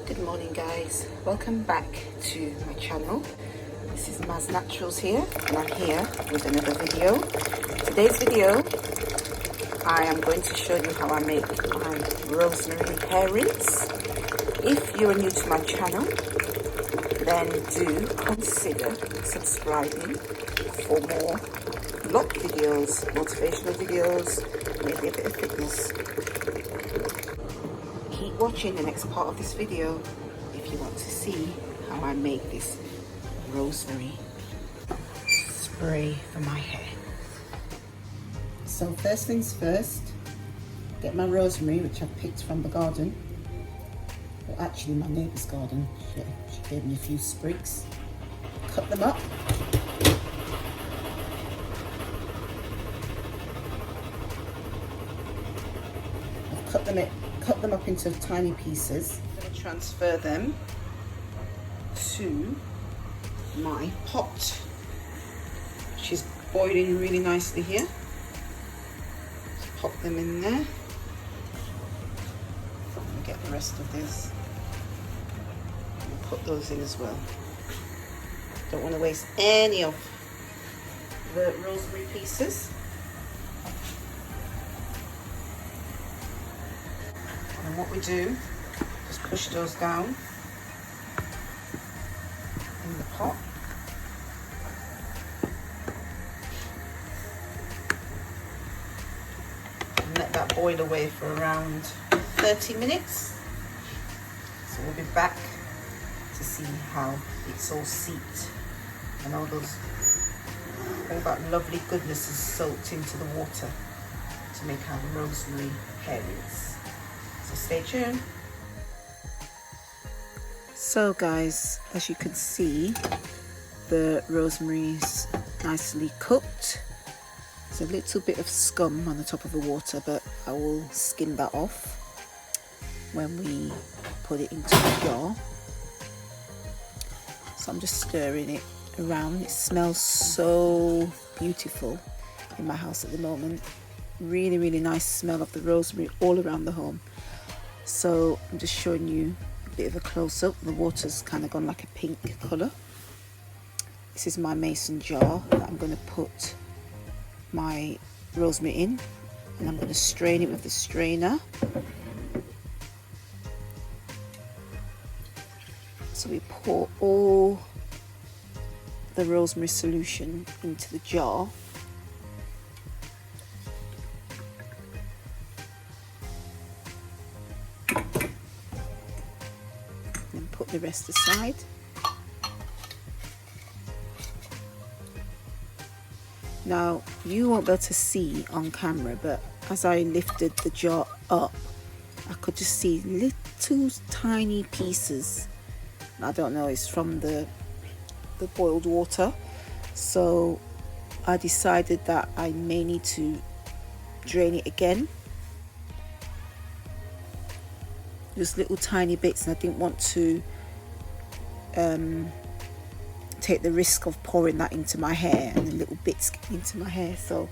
Good morning guys, welcome back to my channel. This is Maz Naturals here, and I'm here with another video. Today's video I am going to show you how I make my rosemary hair rinse. If you are new to my channel, then do consider subscribing for more vlog videos, motivational videos, maybe a bit of fitness. Keep watching the next part of this video if you want to see how I make this rosemary spray for my hair. So first things first, get my rosemary, which I've picked from the garden, or actually my neighbour's garden. She gave me a few sprigs. Cut them up. I've cut them up into tiny pieces. I'm going to transfer them to my pot, which is boiling really nicely here. Just pop them in there. And get the rest of this. And put those in as well. Don't want to waste any of the rosemary pieces. And what we do, just push those down in the pot. And let that boil away for around 30 minutes. So we'll be back to see how it's all seeped and all that lovely goodness is soaked into the water to make our rosemary hair rinse. So stay tuned. So guys, as you can see, the rosemary's nicely cooked. There's a little bit of scum on the top of the water, but I will skim that off when we put it into the jar. So I'm just stirring it around. It smells so beautiful in my house at the moment. Really nice smell of the rosemary all around the home. So I'm just showing you a bit of a close-up. The water's kind of gone like a pink colour. This is my mason jar that I'm going to put my rosemary in, and I'm going to strain it with the strainer. So we pour all the rosemary solution into the jar. And put the rest aside. Now you won't be able to see on camera, but as I lifted the jar up, I could just see little tiny pieces. I don't know, it's from the boiled water. So I decided that I may need to drain it again. Just little tiny bits, and I didn't want to take the risk of pouring that into my hair and the little bits into my hair. So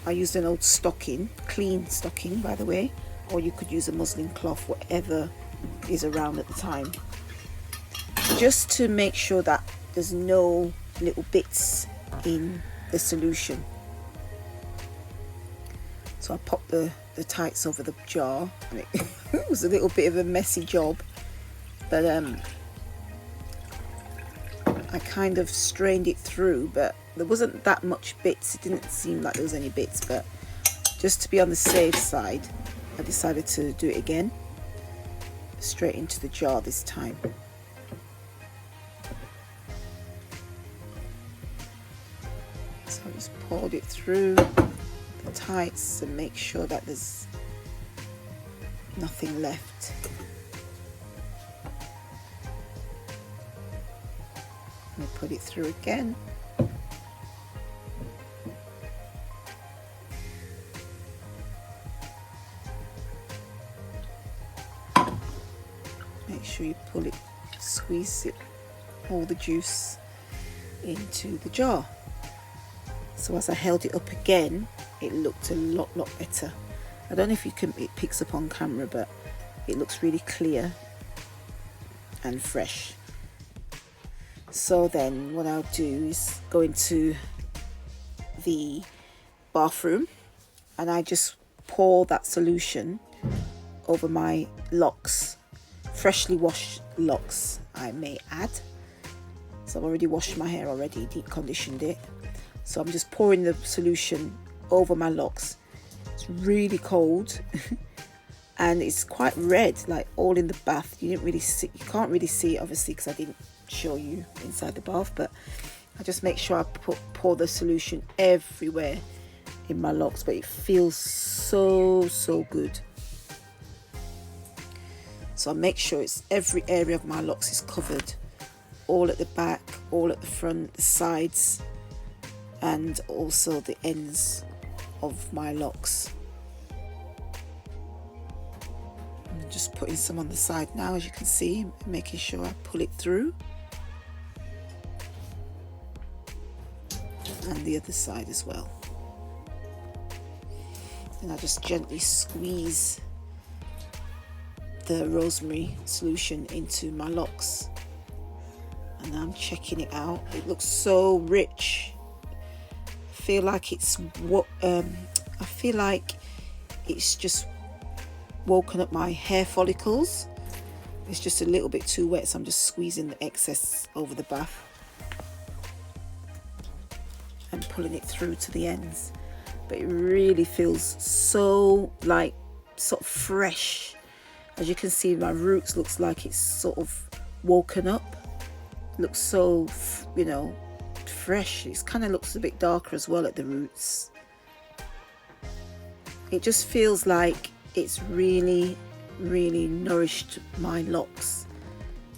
I used an old stocking, clean stocking by the way, or you could use a muslin cloth, whatever is around at the time, just to make sure that there's no little bits in the solution. So I popped the tights over the jar, and it was a little bit of a messy job, but I kind of strained it through, but there wasn't that much bits. It didn't seem like there was any bits, but just to be on the safe side, I decided to do it again, straight into the jar this time. So I just poured it through the tights and make sure that there's nothing left. And put it through again. Make sure you pull it, squeeze it, all the juice into the jar. So as I held it up again, it looked a lot better. I don't know if it picks up on camera, but it looks really clear and fresh. So then what I'll do is go into the bathroom and I just pour that solution over my locks, freshly washed locks, I may add. So I've already washed my hair already, deep conditioned it. So I'm just pouring the solution over my locks. It's really cold and it's quite red, like all in the bath. You can't really see it obviously because I didn't show you inside the bath, but I just make sure I pour the solution everywhere in my locks, but it feels so good. So I make sure it's every area of my locks is covered, all at the back, all at the front, the sides, and also the ends of my locks. I'm just putting some on the side now, as you can see, making sure I pull it through. And the other side as well. And I just gently squeeze the rosemary solution into my locks. And I'm checking it out. It looks so rich. I feel like it's just woken up my hair follicles. It's just a little bit too wet, so I'm just squeezing the excess over the bath and pulling it through to the ends. But it really feels so like sort of fresh. As you can see, my roots looks like it's sort of woken up. Looks so, you know, fresh. It kind of looks a bit darker as well at the roots. It just feels like it's really nourished my locks.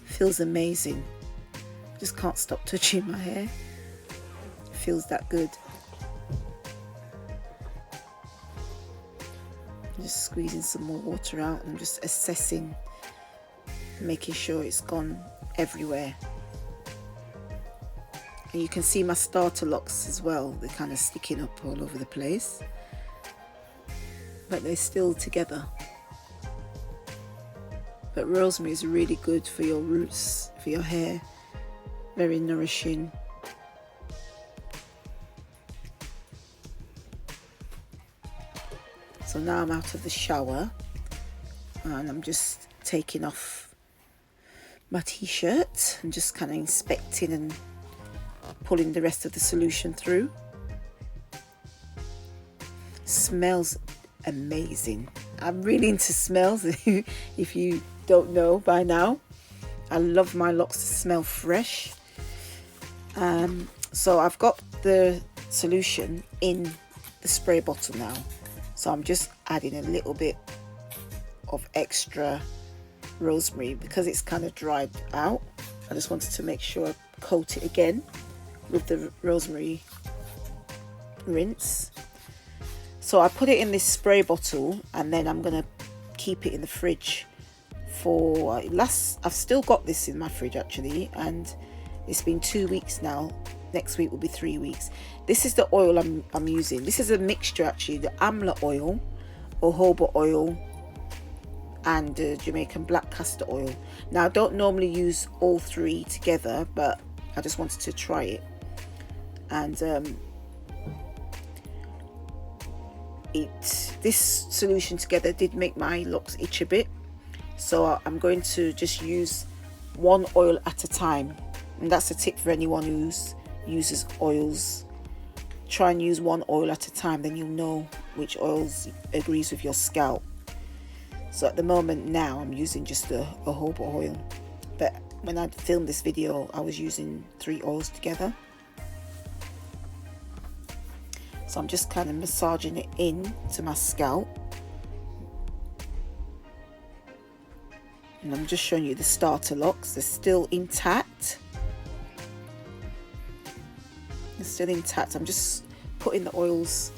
Feels amazing. Just can't stop touching my hair. It feels that good. I'm just squeezing some more water out and just assessing, making sure it's gone everywhere. And you can see my starter locks as well. They're kind of sticking up all over the place, but they're still together. But rosemary is really good for your roots, for your hair. Very nourishing. So now I'm out of the shower and I'm just taking off my t-shirt and just kind of inspecting and pulling the rest of the solution through. Smells amazing. I'm really into smells if you don't know by now. I love my locks to smell fresh. So I've got the solution in the spray bottle now. So I'm just adding a little bit of extra rosemary because it's kind of dried out. I just wanted to make sure I coat it again with the rosemary rinse. So I put it in this spray bottle and then I'm gonna keep it in the fridge for I've still got this in my fridge actually, and it's been 2 weeks now. Next week will be 3 weeks. This is the oil I'm using. This is a mixture actually, the amla oil, jojoba oil, and Jamaican black castor oil. Now I don't normally use all three together, but I just wanted to try it. And this solution together did make my locks itch a bit, so I'm going to just use one oil at a time. And that's a tip for anyone who uses oils. Try and use one oil at a time, then you'll know which oils agrees with your scalp. So at the moment now I'm using just the jojoba oil, but when I filmed this video I was using 3 oils together. So I'm just kind of massaging it in to my scalp, and I'm just showing you the starter locks. They're still intact. They're still intact. I'm just putting the oils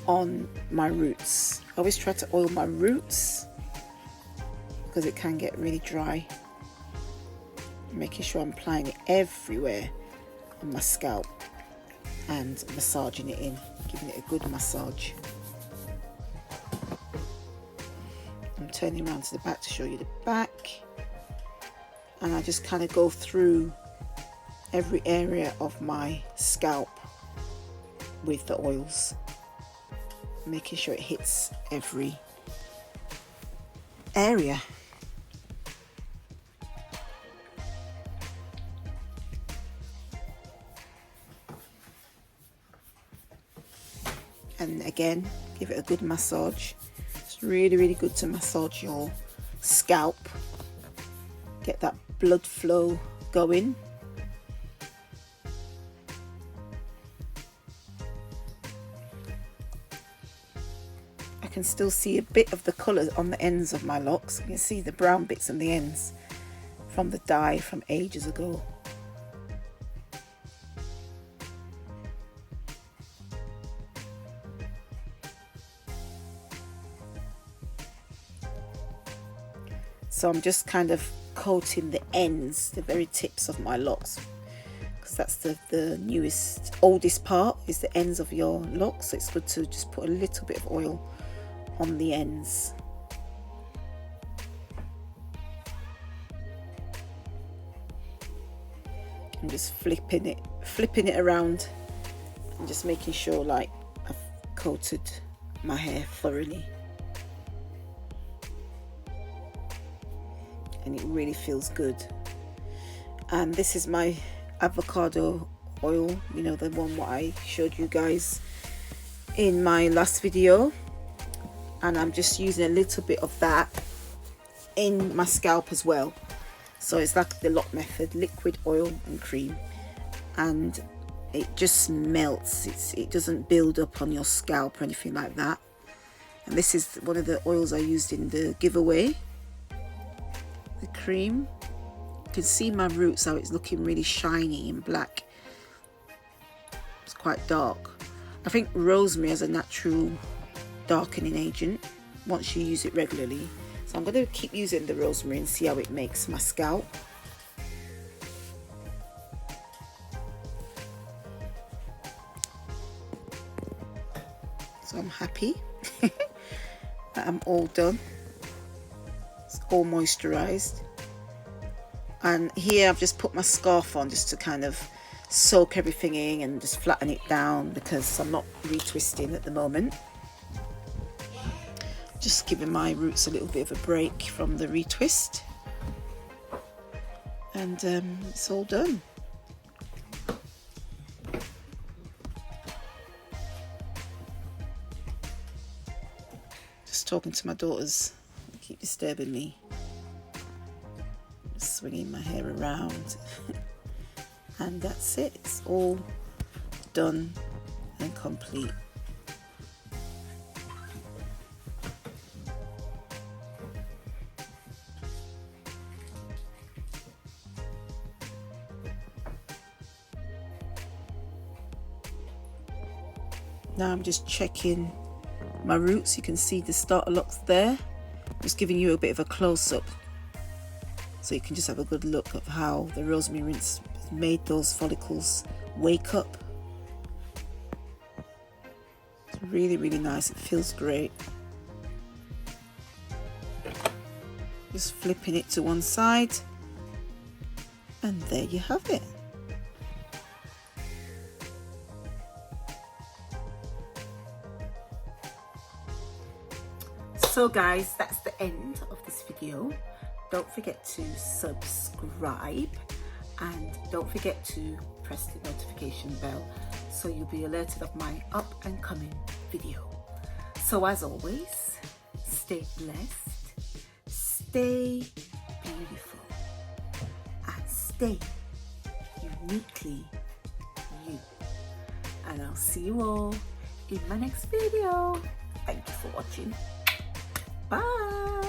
on my roots. I always try to oil my roots because it can get really dry. Making sure I'm applying it everywhere on my scalp and massaging it in, giving it a good massage. I'm turning around to the back to show you the back, and I just kind of go through every area of my scalp with the oils, making sure it hits every area. And again, give it a good massage. It's really, really good to massage your scalp, get that blood flow going. I can still see a bit of the colour on the ends of my locks. You can see the brown bits on the ends from the dye from ages ago. So I'm just kind of coating the ends, the very tips of my locks, because that's the newest, oldest part is the ends of your locks. So it's good to just put a little bit of oil on the ends. I'm just flipping it around and just making sure like I've coated my hair thoroughly. And it really feels good. And this is my avocado oil, you know, the one what I showed you guys in my last video, and I'm just using a little bit of that in my scalp as well. So it's like the Loc method, liquid, oil and cream, and it just melts. It doesn't build up on your scalp or anything like that. And this is one of the oils I used in the giveaway, the cream. You can see my roots, how it's looking really shiny and black. It's quite dark. I think rosemary has a natural darkening agent once you use it regularly. So I'm going to keep using the rosemary and see how it makes my scalp. So I'm happy that I'm all done. It's all moisturized. And here I've just put my scarf on just to kind of soak everything in and just flatten it down, because I'm not retwisting at the moment. Just giving my roots a little bit of a break from the retwist. And it's all done. Just talking to my daughters, they keep disturbing me. Just swinging my hair around. And that's it, it's all done and complete. Now I'm just checking my roots. You can see the starter locks there. Just giving you a bit of a close-up so you can just have a good look at how the rosemary rinse made those follicles wake up. It's really, really nice. It feels great. Just flipping it to one side, and there you have it. So guys, that's the end of this video. Don't forget to subscribe, and don't forget to press the notification bell so you'll be alerted of my up and coming video. So as always, stay blessed, stay beautiful, and stay uniquely you. And I'll see you all in my next video. Thank you for watching. Bye.